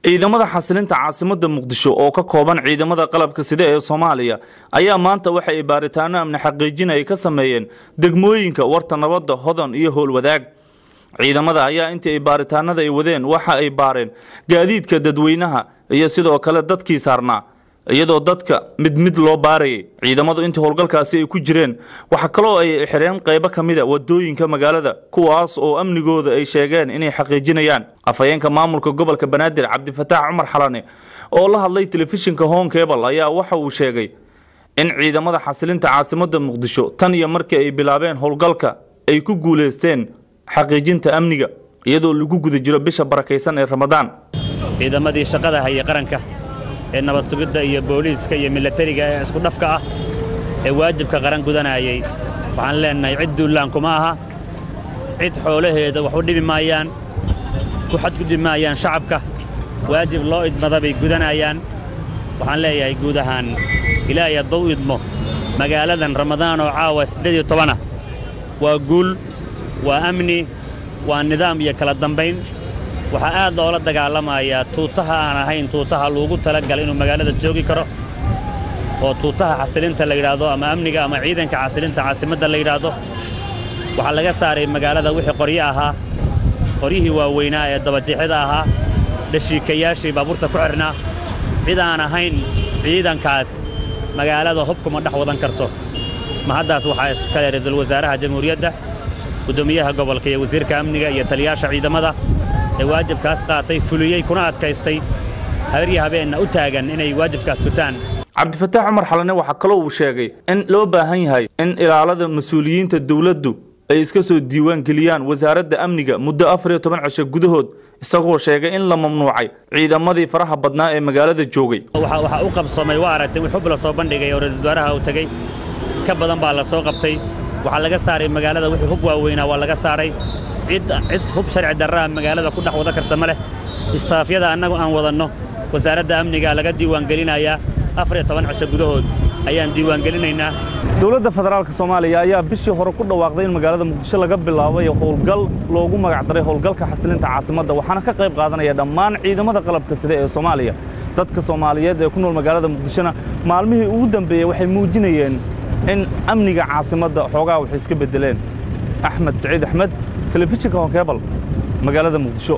ciidamada xasilinta caasimadda Muqdisho oo ka kooban ciidamada qalabka sida ee Soomaaliya ayaa maanta waxa ay baaritaano amni xaqiijin ay ka sameeyeen degmooyinka Warta Nabadda, Hodan iyo Howlwadaag. ciidamada ayaa intii ay baaritaanada ay wadeen waxa ay baareen gaadiidka dadweynaha iyo sidoo kale dadkii saarnaa iyadoo dadka mid loo baarayay. ciidamadu intii howlgalkaasi ay ku jireen waxa kale oo ay xireen qaybo kamid ah wadooyinka magaalada kuwaas oo amnigooda ay sheegeen inay xaqiijinayaan. afayeenka maamulka gobolka Banaadir Cabdifataax Cumar Xalane oo la hadlay telefishinka Home Cable ayaa waxa uu sheegay in ciidamada xasilinta caasimadda Muqdisho tan iyo markii ay bilaabeen howlgalka ay ku guuleysteen xaqiijinta amniga iyadoo lagu guda jiro bisha barakeysan ee Ramadaan. ciidamadii shaqada hayay qaranka ee nabad sugidda iyo booliiska iyo militariga ee isku dhafka ah ee waajibka qaran gudanayay waxaan leenahay cid duulaan kuma aha, cid xoolaheeda wax u dhibi maayaan, ku xadgudbi maayaan shacabka, waajib loo idmada bay gudanayaan. waxaan leeyahay guud ahaan ilaahay hadduu idmo magaaladan Ramadaan oo caawa 18 waa guul, waa amni, waa nidaam iyo kala dambayn. waxa aad loola dagaalamayaa tuutaha aan ahayn tuutaha loogu talagalay inuu magaalada joogi karo oo tuutaha xasilinta la yiraahdo ama amniga ama ciidanka xasilinta caasimadda la yiraahdo. waxa laga saaray magaalada wixii qoryo ahaa, qoryihii waaweynaa ee dabajeexida ahaa, dhashiikayaashii baabuurta ku xirnaa. cid aan ahayn ciidankaas magaalada hubkuma dhex wadan karto. mahaddaas waxaa iska leh ra'iisul wasaaraha jamhuuriyadda, gudoomiyaha gobolka iyo wasiirka amniga iyo taliyaasha ciidamada ee waajibkaas qaatay fuliyay kuna adkaystay habeen habeenna u taagan inay waajibkaas gutaan. Cabdifataax Cumar Xalane waxa kale uu sheegay in loo baahan yahay in ilaalada mas'uuliyiinta dawladdu ay iska soo diiwaan geliyaan wasaaradda amniga muddo 14 cisho gudahood, isagoo sheegay in la mamnuucay ciidamadii faraha badnaa ee magaalada joogay. waxa uu qabsamay waa aragtay wixii xub la soo bandhigay oo ra'iisul wasaaraha uu tagay ka badan baa la soo qabtay. waxa laga saaray magaalada wixii hub waaweynaa waa laga saaray. cid hub sharci darra magaalada ku dhex wada karta ma leh. istaafyada annagu aan wadanno wasaaradda amniga laga diiwaan gelinayaa 14 cisho gudahood ayaan diiwaan gelinaynaa. dawladda federaalka Soomaaliya ayaa bishii hore ku dhawaaqday in magaalada Muqdisho laga bilaabay howlgal loogu magac daray howlgalka xasilinta caasimadda, waxaana ka qayb qaadanaya dhammaan ciidamada qalabka sida ee Soomaaliya. dadka Soomaaliyeed ee ku nool magaalada Muqdishona maalmihii ugu dambeeyay waxay muujinayeen in amniga caasimadda xoogaa wax iska bedeleen. Axmed Saciid Axmed, telefishinka Home Cable, magaalada Muqdisho.